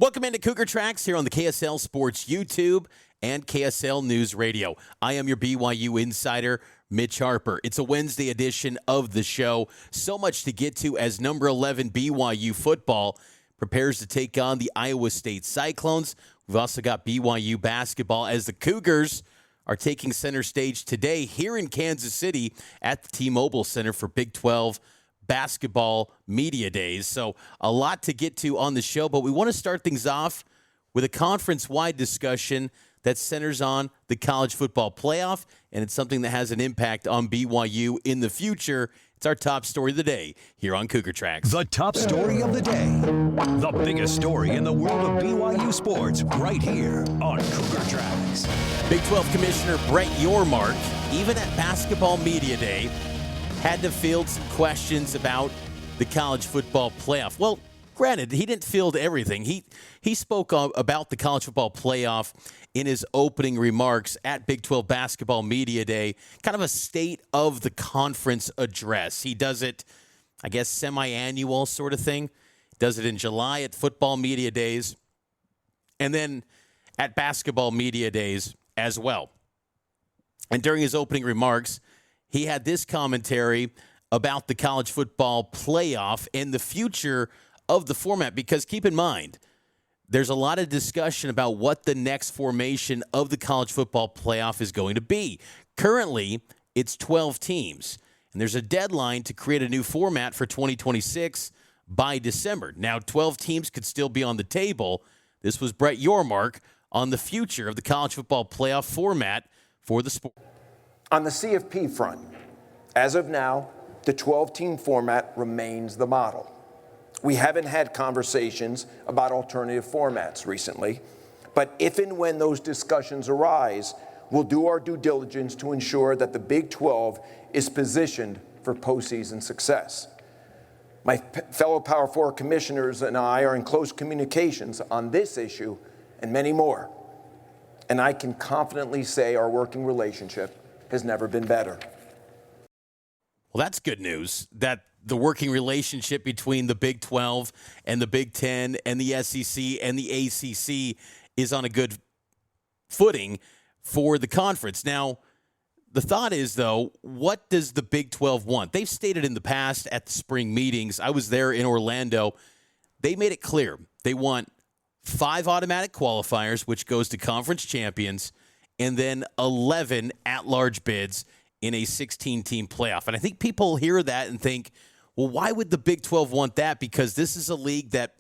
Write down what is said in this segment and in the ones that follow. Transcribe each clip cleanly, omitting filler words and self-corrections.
Welcome into Cougar Tracks here on the KSL Sports YouTube and KSL News Radio. I am your BYU insider, Mitch Harper. It's a Wednesday edition of the show. So much to get to as number 11 BYU football prepares to take on the Iowa State Cyclones. We've also got BYU basketball as the Cougars are taking center stage today here in Kansas City at the T-Mobile Center for Big 12 basketball media days. So a lot to get to on the show, but we want to start things off with a conference-wide discussion that centers on the college football playoff, and it's something that has an impact on BYU in the future. It's our top story of the day here on Cougar Tracks. The top story of the day. The biggest story in the world of BYU sports right here on Cougar Tracks. Big 12 Commissioner Brett Yormark, even at Basketball Media Day, had to field some questions about the college football playoff. Well, granted, he didn't field everything. He spoke about the college football playoff in his opening remarks at Big 12 Basketball Media Day, kind of a state of the conference address. He does it, I guess, semi-annual sort of thing. Does it in July at Football Media Days, and then at Basketball Media Days as well. And during his opening remarks, he had this commentary about the college football playoff and the future of the format, because keep in mind, there's a lot of discussion about what the next formation of the college football playoff is going to be. Currently, it's 12 teams, and there's a deadline to create a new format for 2026 by December. Now, 12 teams could still be on the table. This was Brett Yormark on the future of the college football playoff format for the sport. On the CFP front, as of now, the 12-team format remains the model. We haven't had conversations about alternative formats recently, but if and when those discussions arise, we'll do our due diligence to ensure that the Big 12 is positioned for postseason success. My fellow Power 4 commissioners and I are in close communications on this issue and many more, and I can confidently say our working relationship has never been better. Well, that's good news, that the working relationship between the Big 12 and the Big 10 and the SEC and the ACC is on a good footing for the conference. Now, the thought is, though, what does the Big 12 want? They've stated in the past at the spring meetings, I was there in Orlando, they made it clear they want 5 automatic qualifiers, which goes to conference champions, and then 11 at-large bids in a 16-team playoff. And I think people hear that and think, well, why would the Big 12 want that? Because this is a league that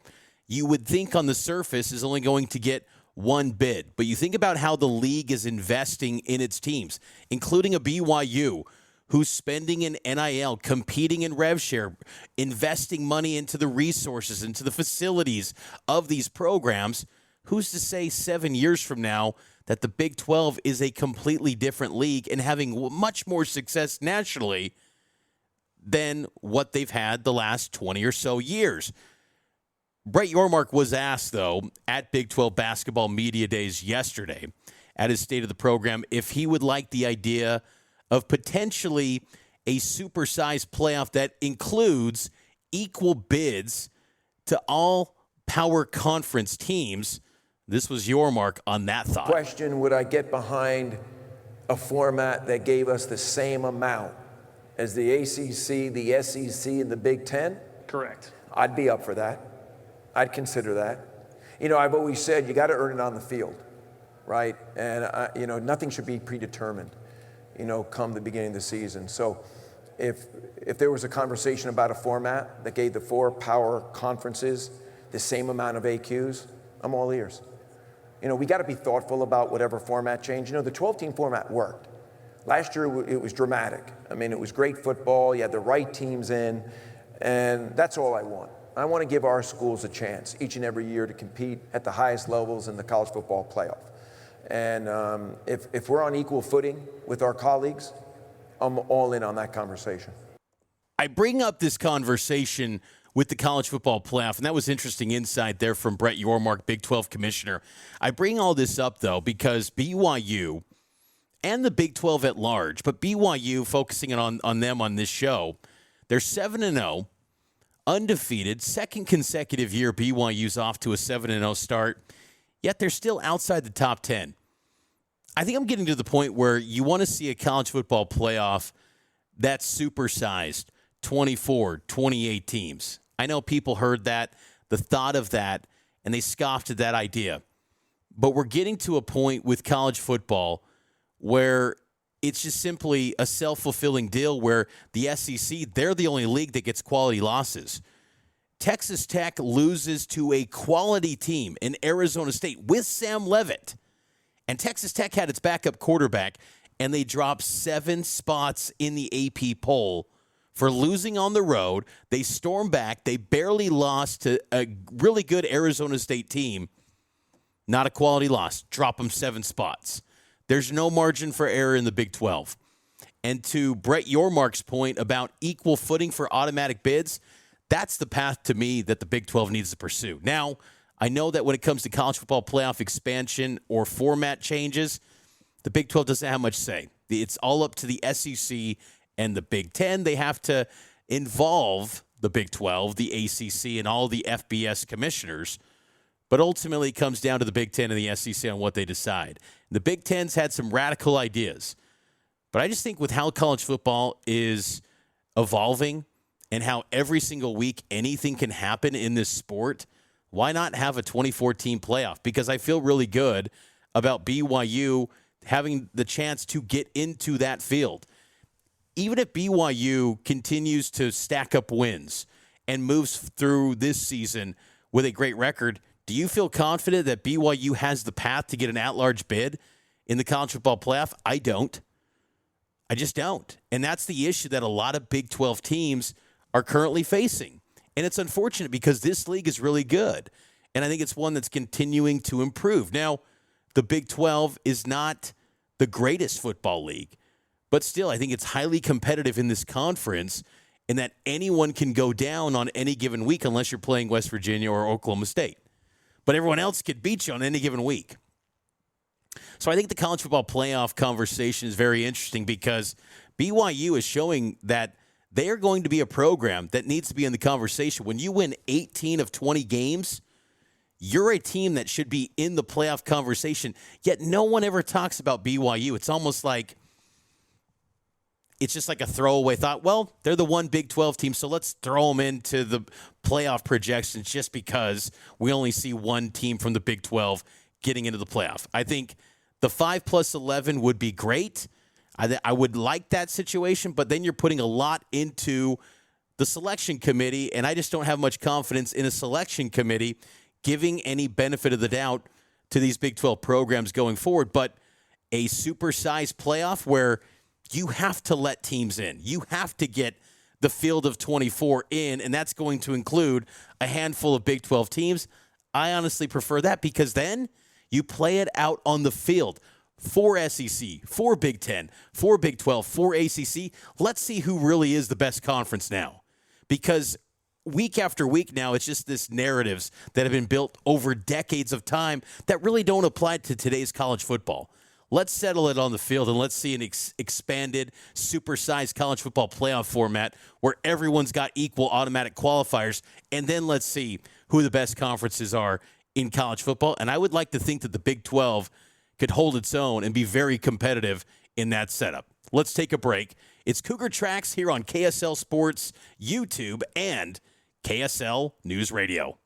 you would think on the surface is only going to get one bid. But you think about how the league is investing in its teams, including a BYU who's spending in NIL, competing in rev share, investing money into the resources, into the facilities of these programs. Who's to say 7 years from now that the Big 12 is a completely different league and having much more success nationally than what they've had the last 20 or so years? Brett Yormark was asked, though, at Big 12 Basketball Media Days yesterday at his State of the Program if he would like the idea of potentially a supersized playoff that includes equal bids to all power conference teams. This was Yormark on that thought. Question, would I get behind a format that gave us the same amount as the ACC, the SEC, and the Big Ten? Correct. I'd be up for that. I'd consider that. You know, I've always said you got to earn it on the field, right? And, nothing should be predetermined, come the beginning of the season. So if there was a conversation about a format that gave the 4 power conferences the same amount of AQs, I'm all ears. We got to be thoughtful about whatever format change. The 12-team format worked. Last year, it was dramatic. I mean, it was great football. You had the right teams in, and that's all I want. I want to give our schools a chance each and every year to compete at the highest levels in the college football playoff. And if we're on equal footing with our colleagues, I'm all in on that conversation. I bring up this conversation with the college football playoff, and that was interesting insight there from Brett Yormark, Big 12 commissioner. I bring all this up, though, because BYU and the Big 12 at large, but BYU, focusing on them on this show, they're 7-0 undefeated, second consecutive year BYU's off to a 7-0 start, yet they're still outside the top 10. I think I'm getting to the point where you want to see a college football playoff that's supersized, 24, 28 teams. I know people heard that, the thought of that, and they scoffed at that idea. But we're getting to a point with college football where it's just simply a self-fulfilling deal where the SEC, they're the only league that gets quality losses. Texas Tech loses to a quality team in Arizona State with Sam Leavitt. And Texas Tech had its backup quarterback, and they dropped 7 spots in the AP poll for losing on the road. They stormed back. They barely lost to a really good Arizona State team. Not a quality loss. Drop them 7 spots. There's no margin for error in the Big 12. And to Brett Yormark's point about equal footing for automatic bids, that's the path to me that the Big 12 needs to pursue. Now, I know that when it comes to college football playoff expansion or format changes, the Big 12 doesn't have much say. It's all up to the SEC and the Big 10. They have to involve the Big 12, the ACC, and all the FBS commissioners. But ultimately, it comes down to the Big 10 and the SEC on what they decide. The Big 10's had some radical ideas. But I just think with how college football is evolving and how every single week anything can happen in this sport, why not have a 24-team playoff? Because I feel really good about BYU having the chance to get into that field. Even if BYU continues to stack up wins and moves through this season with a great record, do you feel confident that BYU has the path to get an at-large bid in the college football playoff? I don't. I just don't. And that's the issue that a lot of Big 12 teams are currently facing. And it's unfortunate because this league is really good. And I think it's one that's continuing to improve. Now, the Big 12 is not the greatest football league. But still, I think it's highly competitive in this conference in that anyone can go down on any given week unless you're playing West Virginia or Oklahoma State. But everyone else could beat you on any given week. So I think the college football playoff conversation is very interesting because BYU is showing that they are going to be a program that needs to be in the conversation. When you win 18 of 20 games, you're a team that should be in the playoff conversation, yet no one ever talks about BYU. It's almost like it's just like a throwaway thought. Well, they're the one Big 12 team, so let's throw them into the playoff projections just because we only see one team from the Big 12 getting into the playoff. I think the 5+11 would be great. I would like that situation, but then you're putting a lot into the selection committee, and I just don't have much confidence in a selection committee giving any benefit of the doubt to these Big 12 programs going forward. But a supersized playoff where you have to let teams in. You have to get the field of 24 in, and that's going to include a handful of Big 12 teams. I honestly prefer that because then you play it out on the field. 4 SEC, 4 Big 10, 4 Big 12, 4 ACC. Let's see who really is the best conference now. Because week after week now, it's just this narratives that have been built over decades of time that really don't apply to today's college football. Let's settle it on the field and let's see an expanded, supersized college football playoff format where everyone's got equal automatic qualifiers. And then let's see who the best conferences are in college football. And I would like to think that the Big 12 could hold its own and be very competitive in that setup. Let's take a break. It's Cougar Tracks here on KSL Sports, YouTube, and KSL News Radio.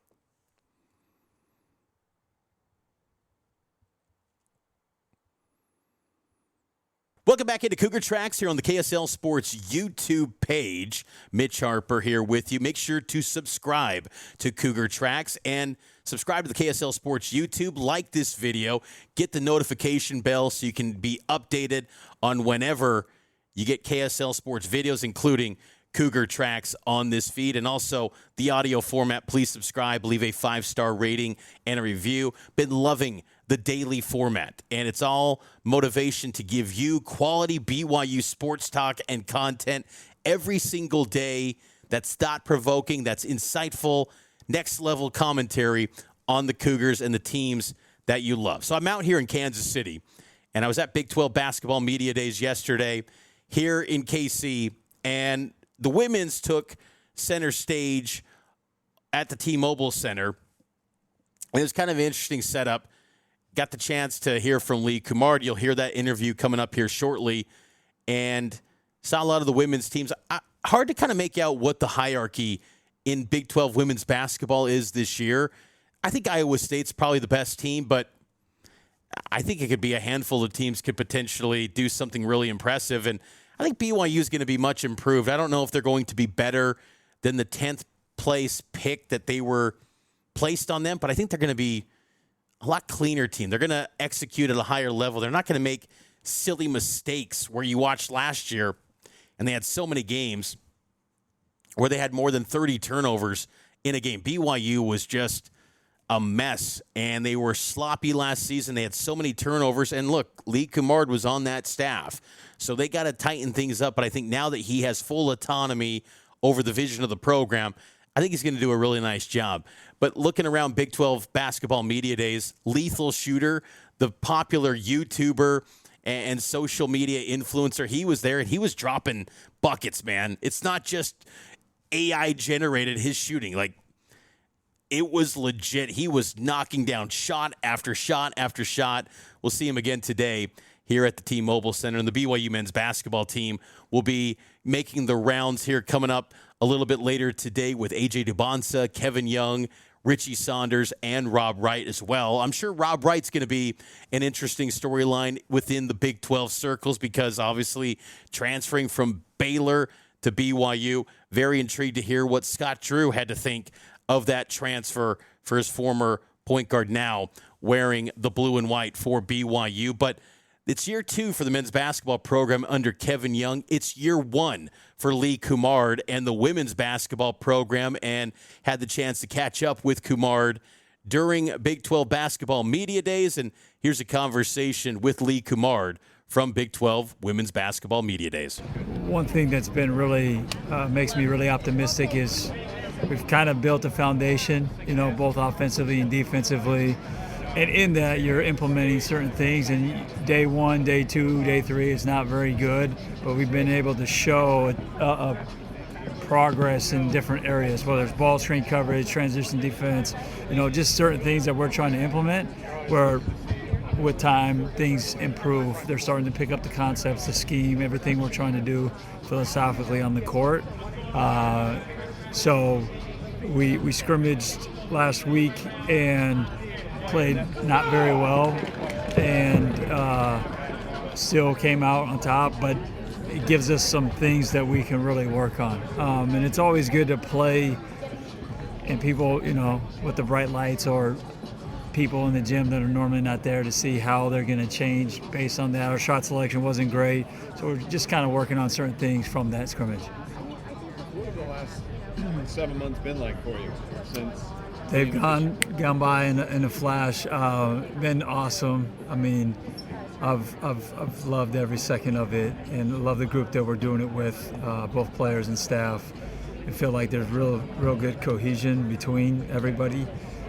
Welcome back into Cougar Tracks here on the KSL Sports YouTube page. Mitch Harper here with you. Make sure to subscribe to Cougar Tracks and subscribe to the KSL Sports YouTube. Like this video. Get the notification bell so you can be updated on whenever you get KSL Sports videos, including Cougar Tracks on this feed. And also the audio format. Please subscribe. Leave a 5-star rating and a review. Been loving the daily format, and it's all motivation to give you quality BYU sports talk and content every single day that's thought-provoking, that's insightful, next-level commentary on the Cougars and the teams that you love. So I'm out here in Kansas City, and I was at Big 12 Basketball Media Days yesterday here in KC, and the women's took center stage at the T-Mobile Center. It was kind of an interesting setup. Got the chance to hear from Lee Cummard. You'll hear that interview coming up here shortly. And saw a lot of the women's teams. Hard to kind of make out what the hierarchy in Big 12 women's basketball is this year. I think Iowa State's probably the best team, but I think it could be a handful of teams could potentially do something really impressive. And I think BYU is going to be much improved. I don't know if they're going to be better than the 10th place pick that they were placed on them, but I think they're going to be a lot cleaner team. They're going to execute at a higher level. They're not going to make silly mistakes where you watched last year and they had so many games where they had more than 30 turnovers in a game. BYU was just a mess, and they were sloppy last season. They had so many turnovers, and look, Lee Cummard was on that staff, so they got to tighten things up, but I think now that he has full autonomy over the vision of the program, I think he's going to do a really nice job. But looking around Big 12 basketball media days, Lethal Shooter, the popular YouTuber and social media influencer, he was there, and he was dropping buckets, man. It's not just AI-generated his shooting. Like, it was legit. He was knocking down shot after shot after shot. We'll see him again today here at the T-Mobile Center. And the BYU men's basketball team will be making the rounds here coming up a little bit later today with A.J. Dubonsa, Kevin Young, Richie Saunders, and Rob Wright as well. I'm sure Rob Wright's going to be an interesting storyline within the Big 12 circles because obviously transferring from Baylor to BYU. Very intrigued to hear what Scott Drew had to think of that transfer for his former point guard now wearing the blue and white for BYU. But it's year 2 for the men's basketball program under Kevin Young. It's year 1 for Lee Cummard and the women's basketball program, and had the chance to catch up with Cummard during Big 12 basketball media days. And here's a conversation with Lee Cummard from Big 12 women's basketball media days. One thing that's been really makes me really optimistic is we've kind of built a foundation, both offensively and defensively. And in that, you're implementing certain things. And day 1, day 2, day 3 is not very good, but we've been able to show a progress in different areas, whether it's ball screen coverage, transition defense, just certain things that we're trying to implement where with time things improve. They're starting to pick up the concepts, the scheme, everything we're trying to do philosophically on the court. So we scrimmaged last week and played not very well and still came out on top, but it gives us some things that we can really work on. And it's always good to play and people, with the bright lights or people in the gym that are normally not there to see how they're going to change based on that. Our shot selection wasn't great, so we're just kind of working on certain things from that scrimmage. What have the last 7 months been like for you since? They've gone by in a flash. Been awesome. I mean, I've loved every second of it, and love the group that we're doing it with, both players and staff. I feel like there's real good cohesion between everybody.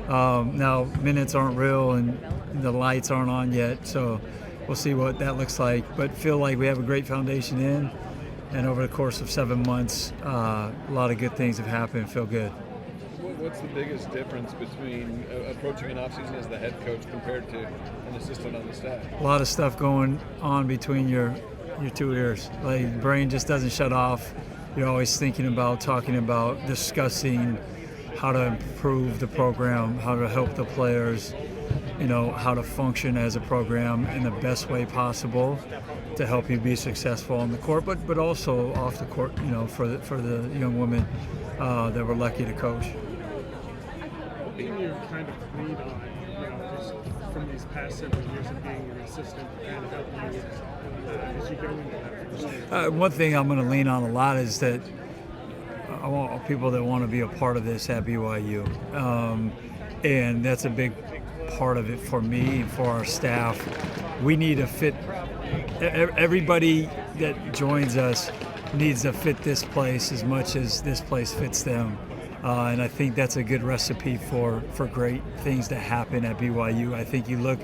Now minutes aren't real and the lights aren't on yet, so we'll see what that looks like. But feel like we have a great foundation in, and over the course of 7 months, a lot of good things have happened. Feel good. What's the biggest difference between approaching an offseason as the head coach compared to an assistant on the staff? A lot of stuff going on between your 2 ears. Like, brain just doesn't shut off. You're always thinking about, talking about, discussing how to improve the program, how to help the players, how to function as a program in the best way possible to help you be successful on the court, but also off the court, for the young women that we're lucky to coach. What can you kind of lean on, just from these past several years of being an assistant to kind of help you as you go into that first year? One thing I'm going to lean on a lot is that I want people that want to be a part of this at BYU. And that's a big part of it for me and for our staff. We need to fit, everybody that joins us needs to fit this place as much as this place fits them. And I think that's a good recipe for great things to happen at BYU. I think you look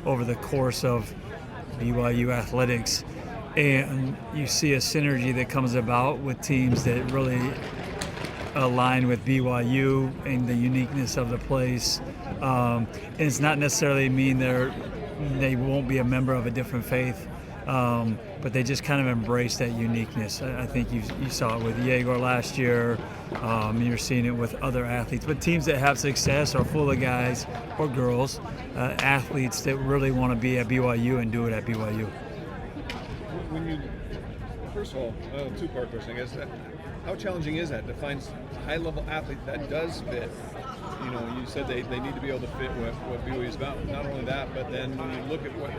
over the course of BYU athletics and you see a synergy that comes about with teams that really align with BYU and the uniqueness of the place. And it's not necessarily mean they won't be a member of a different faith, but they just kind of embrace that uniqueness. I think you saw it with Jaeger last year. You're seeing it with other athletes. But teams that have success are full of guys or girls, athletes that really want to be at BYU and do it at BYU. First of all, two-part question, I guess. How challenging is that to find a high-level athlete that does fit? You know, you said they need to be able to fit what BYU is about. Not only that, but then when you look at what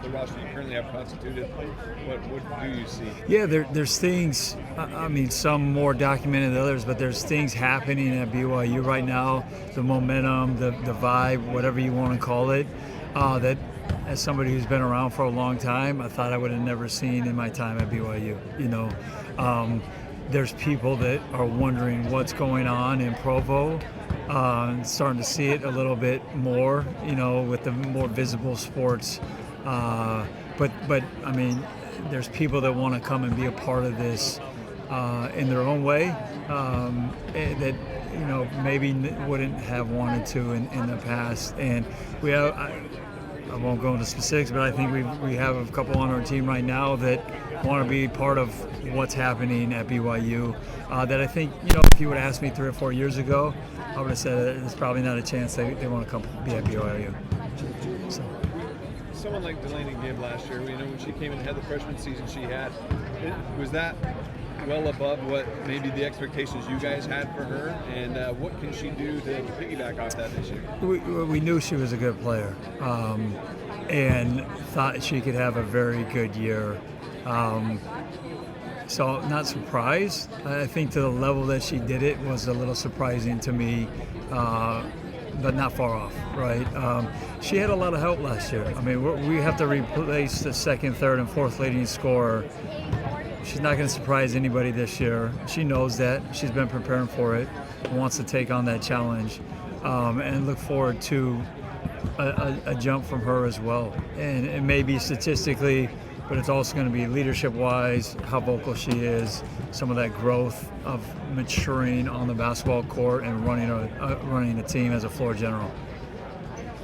the roster you currently have constituted, what do you see? Yeah, there's things, I mean, some more documented than others, but there's things happening at BYU right now, the momentum, the vibe, whatever you want to call it, that as somebody who's been around for a long time, I thought I would have never seen in my time at BYU. You know, there's people that are wondering what's going on in Provo. Starting to see it a little bit more, you know, with the more visible sports. But I mean, there's people that want to come and be a part of this in their own way that, you know, maybe wouldn't have wanted to in the past. And we have, I won't go into specifics, but I think we have a couple on our team right now that want to be part of what's happening at BYU. That I think, you know, if you would have asked me 3 or 4 years ago, I would have said there's probably not a chance they want to come be at BYU. So. Someone like Delaney Gibb last year, you know, when she came in and had the freshman season she had, was that well above what maybe the expectations you guys had for her? And what can she do to piggyback off that this year? We knew she was a good player and thought she could have a very good year. So not surprised. I think to the level that she did it was a little surprising to me, but not far off, right? She had a lot of help last year. I mean, we have to replace the second, third, and fourth leading scorer. She's not going to surprise anybody this year. She knows that. She's been preparing for it, wants to take on that challenge, and look forward to a jump from her as well. And it may be statistically, but it's also going to be leadership-wise, how vocal she is, some of that growth of maturing on the basketball court and running a team as a floor general.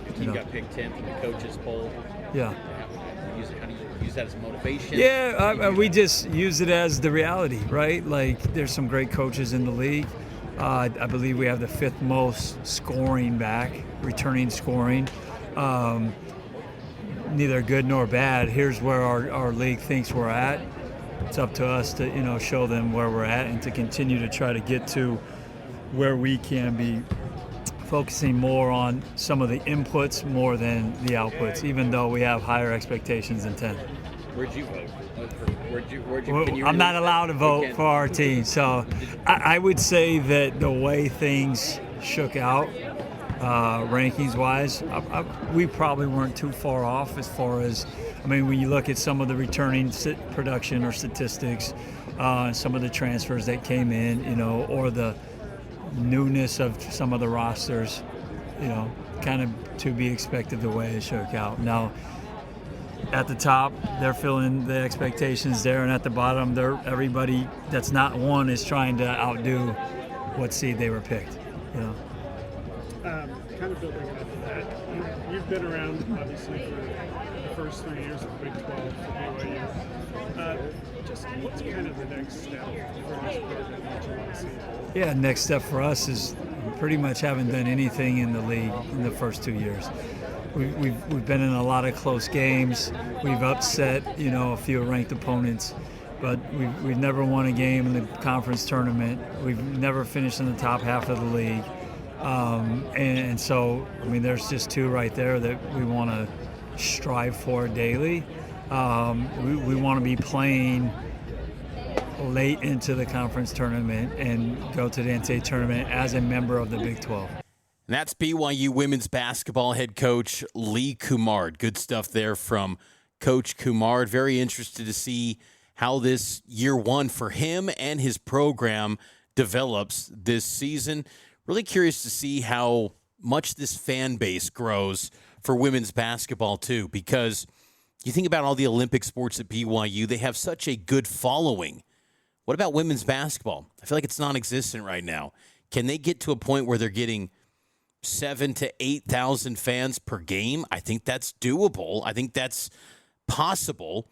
Your team got picked 10th in the coaches poll. Yeah. How do you use that as motivation? Yeah, we just use it as the reality, right? Like, there's some great coaches in the league. I believe we have the 5th most scoring back, returning scoring. Neither good nor bad. Here's where our league thinks we're at. It's up to us to, you know, show them where we're at and to continue to try to get to where we can be focusing more on some of the inputs more than the outputs, even though we have higher expectations than 10. Where'd you vote? Where'd you I'm not allowed to vote for our team, so I would say that the way things shook out, rankings-wise, we probably weren't too far off as far as, I mean, when you look at some of the returning production or statistics, some of the transfers that came in, you know, or the newness of some of the rosters, you know, kind of to be expected the way it shook out. Now, at the top, they're filling the expectations there, and at the bottom, everybody that's not one is trying to outdo what seed they were picked, you know. Kind of building off of that, you've been around obviously for the first 3 years of the Big 12 for BYU. Just what's kind of the next step for this program that you want to see? Yeah, next step for us is pretty much haven't done anything in the league in the first 2 years. We've been in a lot of close games. We've upset, you know, a few ranked opponents, but we've never won a game in the conference tournament. We've never finished in the top half of the league. And so, I mean, there's just 2 right there that we want to strive for daily. We want to be playing late into the conference tournament and go to the NCAA tournament as a member of the Big 12. And that's BYU women's basketball head coach Lee Cummard. Good stuff there from Coach Cummard. Very interested to see how this year 1 for him and his program develops this season. Really curious to see how much this fan base grows for women's basketball too, because you think about all the Olympic sports at BYU, they have such a good following. What about women's basketball? I feel like it's non-existent right now. Can they get to a point where they're getting 7,000 to 8,000 fans per game? I think that's doable. I think that's possible.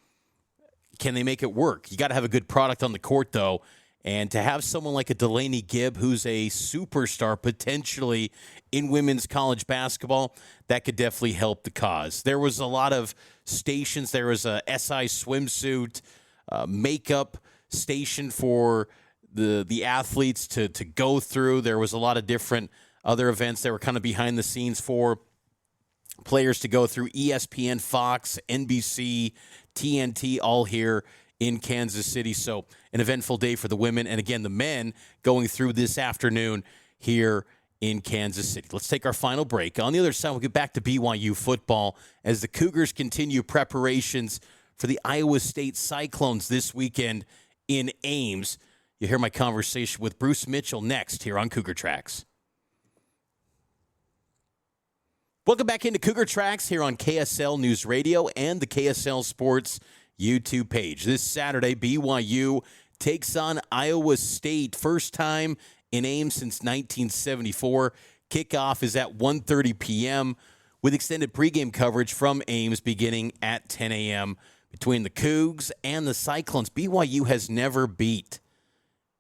Can they make it work? You got to have a good product on the court, though. And to have someone like a Delaney Gibb, who's a superstar potentially in women's college basketball, that could definitely help the cause. There was a lot of stations. There was a SI swimsuit, makeup station for the athletes to go through. There was a lot of different other events that were kind of behind the scenes for players to go through. ESPN, Fox, NBC, TNT, all here in Kansas City. So an eventful day for the women. And again, the men going through this afternoon here in Kansas City. Let's take our final break. On the other side, we'll get back to BYU football as the Cougars continue preparations for the Iowa State Cyclones this weekend in Ames. You'll hear my conversation with Bruce Mitchell next here on Cougar Tracks. Welcome back into Cougar Tracks here on KSL News Radio and the KSL Sports YouTube page. This Saturday, BYU takes on Iowa State. First time in Ames since 1974. Kickoff is at 1:30 p.m. with extended pregame coverage from Ames beginning at 10 a.m. Between the Cougs and the Cyclones, BYU has never beat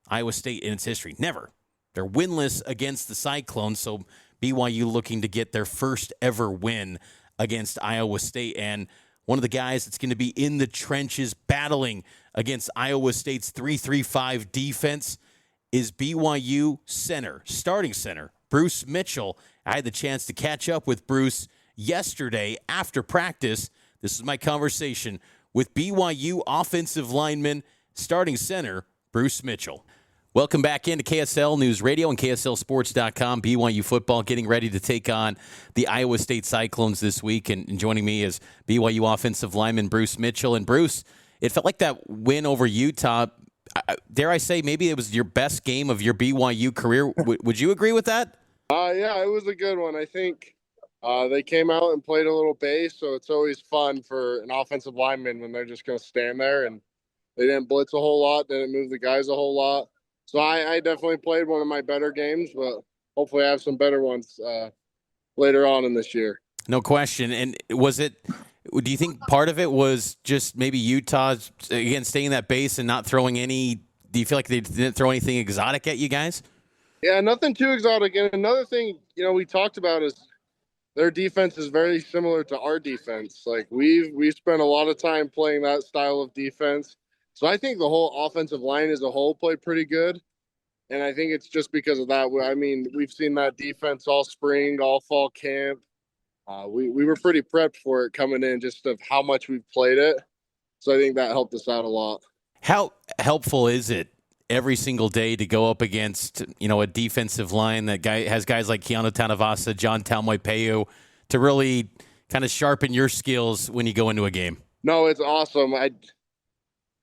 Iowa State in its history. Never. They're winless against the Cyclones, so BYU looking to get their first ever win against Iowa State. And one of the guys that's going to be in the trenches battling against Iowa State's 3-3-5 defense is BYU starting center, Bruce Mitchell. I had the chance to catch up with Bruce yesterday after practice. This is my conversation with BYU offensive lineman, starting center, Bruce Mitchell. Welcome back into KSL News Radio and KSLSports.com. BYU football getting ready to take on the Iowa State Cyclones this week. And joining me is BYU offensive lineman Bruce Mitchell. And Bruce, it felt like that win over Utah, dare I say, maybe it was your best game of your BYU career. Would you agree with that? Yeah, it was a good one. I think they came out and played a little base, so it's always fun for an offensive lineman when they're just going to stand there. And they didn't blitz a whole lot, didn't move the guys a whole lot. So I definitely played one of my better games, but hopefully I have some better ones later on in this year. No question. And do you think part of it was just maybe Utah, again, staying in that base and not throwing any – do you feel like they didn't throw anything exotic at you guys? Yeah, nothing too exotic. And another thing, we talked about is their defense is very similar to our defense. Like we've spent a lot of time playing that style of defense. So I think the whole offensive line as a whole played pretty good. And I think it's just because of that. I mean, we've seen that defense all spring, all fall camp. We were pretty prepped for it coming in, just of how much we've played it. So I think that helped us out a lot. How helpful is it every single day to go up against, a defensive line that has guys like Keanu Tanavasa, John Talmoipeu, to really kind of sharpen your skills when you go into a game? No, it's awesome.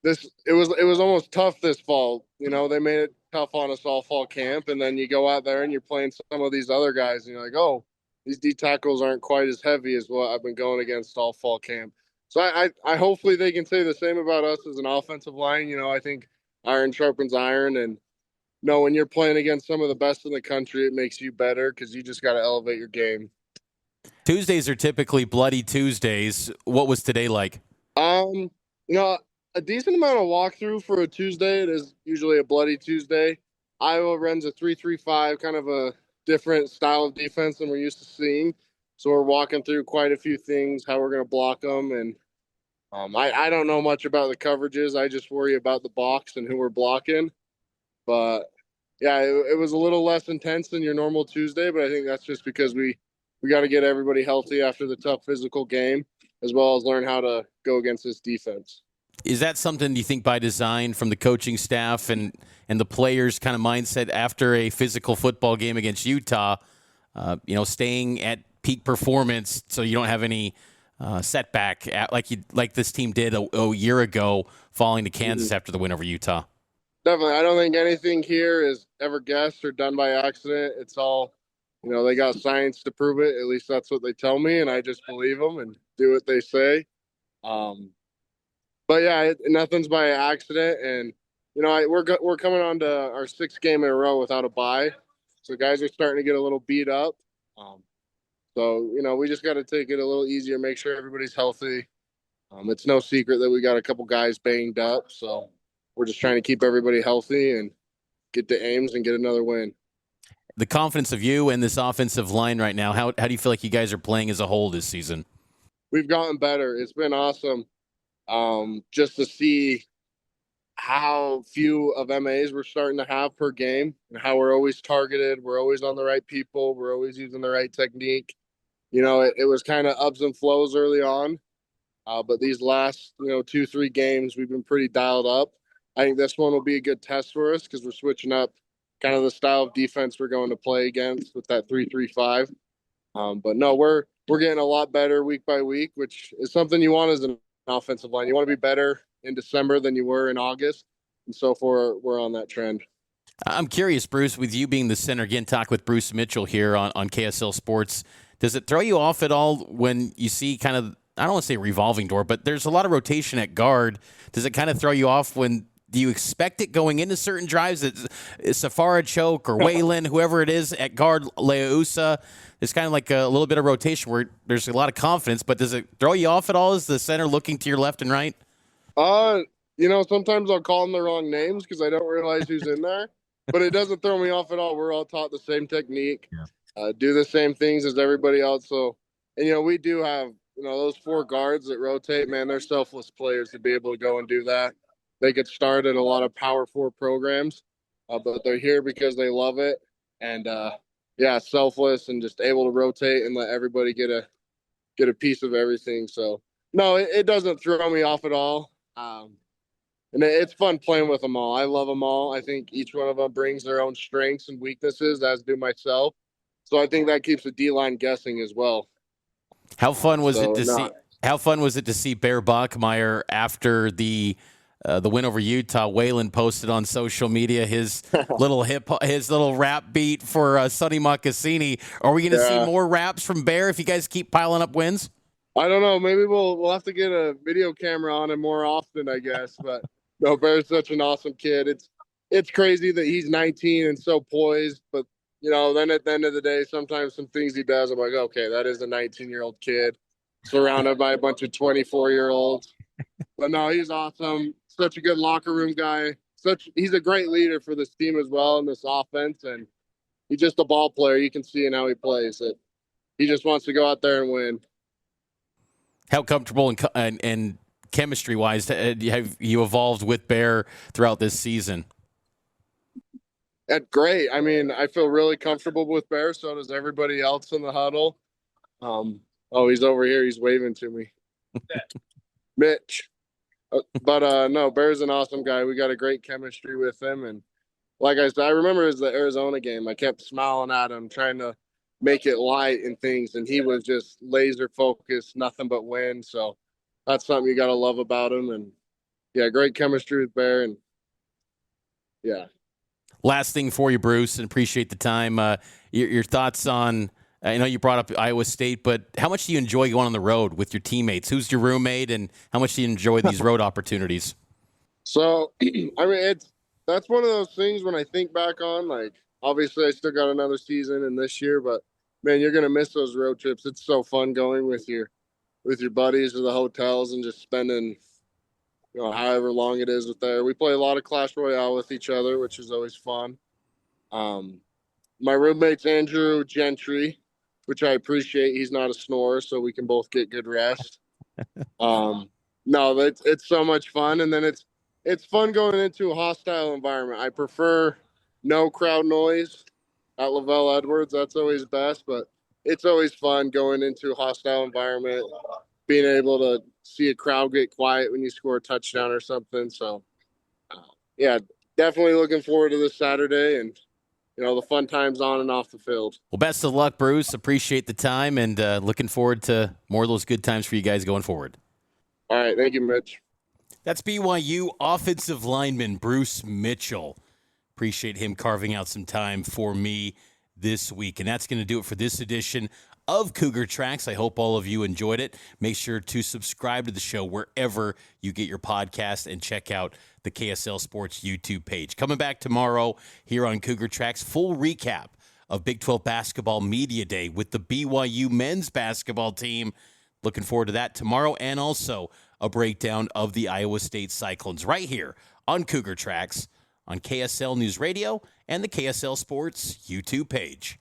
It was almost tough this fall. They made it tough on us all fall camp, and then you go out there and you're playing some of these other guys, and you're like, oh, these D tackles aren't quite as heavy as what I've been going against all fall camp. So I hopefully they can say the same about us as an offensive line. I think iron sharpens iron, and when you're playing against some of the best in the country, it makes you better because you just got to elevate your game. Tuesdays are typically bloody Tuesdays. What was today like? A decent amount of walkthrough for a Tuesday. It is usually a bloody Tuesday. Iowa runs a 3-3-5, kind of a different style of defense than we're used to seeing. So we're walking through quite a few things, how we're going to block them. And I don't know much about the coverages. I just worry about the box and who we're blocking. But, yeah, it was a little less intense than your normal Tuesday, but I think that's just because we got to get everybody healthy after the tough physical game, as well as learn how to go against this defense. Is that something you think by design from the coaching staff and the players' kind of mindset after a physical football game against Utah, staying at peak performance so you don't have any setback like this team did a year ago, falling to Kansas after the win over Utah? Definitely. I don't think anything here is ever guessed or done by accident. It's all, they got science to prove it. At least that's what they tell me, and I just believe them and do what they say. But, yeah, nothing's by accident, and we're coming on to our 6th game in a row without a bye, so guys are starting to get a little beat up. So we just got to take it a little easier, make sure everybody's healthy. It's no secret that we got a couple guys banged up, so we're just trying to keep everybody healthy and get to Ames and get another win. The confidence of you and this offensive line right now, how do you feel like you guys are playing as a whole this season? We've gotten better. It's been awesome just to see how few of MAs we're starting to have per game and how we're always targeted. We're always on the right people. We're always using the right technique. It was kind of ups and flows early on, but these last 2-3 games we've been pretty dialed up. I think this one will be a good test for us because we're switching up kind of the style of defense we're going to play against with that 3-3-5. But no, we're getting a lot better week by week, which is something you want as an offensive line. You want to be better in December than you were in August, and so far we're on that trend. I'm curious, Bruce, with you being the center, again, talk with Bruce Mitchell here on KSL Sports. Does it throw you off at all when you see kind of, I don't want to say revolving door, but there's a lot of rotation at guard. Does it kind of throw you off when do you expect it going into certain drives? It's Safara Choke or Waylon, whoever it is at guard, Leausa. It's kind of like a little bit of rotation where there's a lot of confidence, but does it throw you off at all as the center looking to your left and right? Sometimes I'll call them the wrong names because I don't realize who's in there, but it doesn't throw me off at all. We're all taught the same technique, do the same things as everybody else. So, and we do have, those 4 guards that rotate, man, they're selfless players to be able to go and do that. They get started a lot of Power 4 programs, but they're here because they love it. And, selfless and just able to rotate and let everybody get a piece of everything. So, no, it doesn't throw me off at all. And it's fun playing with them all. I love them all. I think each one of them brings their own strengths and weaknesses, as do myself. So I think that keeps the D-line guessing as well. How fun was it to see Bear Bachmeyer after the win over Utah? Waylon posted on social media his little rap beat for Sonny Mocassini. Are we going to see more raps from Bear if you guys keep piling up wins? I don't know. Maybe we'll have to get a video camera on him more often, I guess. But no, Bear's such an awesome kid. It's crazy that he's 19 and so poised, but then at the end of the day, sometimes some things he does, I'm like, okay, that is a 19-year-old kid surrounded by a bunch of 24-year-olds. But no, he's awesome. Such a good locker room guy. He's a great leader for this team as well in this offense, and he's just a ball player. You can see in how he plays that he just wants to go out there and win. How comfortable and chemistry-wise have you evolved with Bear throughout this season? That's great. I mean, I feel really comfortable with Bear. So does everybody else in the huddle. He's over here. He's waving to me. Mitch. But no, Bear's an awesome guy. We got a great chemistry with him. And like I said, I remember it was the Arizona game. I kept smiling at him, trying to make it light and things. And he was just laser focused, nothing but win. So that's something you got to love about him. And yeah, great chemistry with Bear. And yeah. Last thing for you, Bruce, and appreciate the time. Your thoughts on, I know you brought up Iowa State, but how much do you enjoy going on the road with your teammates? Who's your roommate, and how much do you enjoy these road opportunities? So, I mean, that's one of those things when I think back on, like, obviously I still got another season in this year, but, man, you're going to miss those road trips. It's so fun going with your buddies to the hotels and just spending – however long it is with there. We play a lot of Clash Royale with each other, which is always fun. My roommate's Andrew Gentry, which I appreciate. He's not a snorer, so we can both get good rest. No, it's so much fun. And then it's fun going into a hostile environment. I prefer no crowd noise at Lavelle Edwards. That's always best, but it's always fun going into a hostile environment, being able to see a crowd get quiet when you score a touchdown or something. So, definitely looking forward to this Saturday and, the fun times on and off the field. Well, best of luck, Bruce. Appreciate the time and looking forward to more of those good times for you guys going forward. All right. Thank you, Mitch. That's BYU offensive lineman Bruce Mitchell. Appreciate him carving out some time for me this week. And that's going to do it for this edition of Cougar Tracks. I hope all of you enjoyed it. Make sure to subscribe to the show wherever you get your podcast and check out the KSL Sports YouTube page. Coming back tomorrow here on Cougar Tracks, full recap of Big 12 Basketball Media Day with the BYU men's basketball team. Looking forward to that tomorrow, and also a breakdown of the Iowa State Cyclones right here on Cougar Tracks on KSL News Radio and the KSL Sports YouTube page.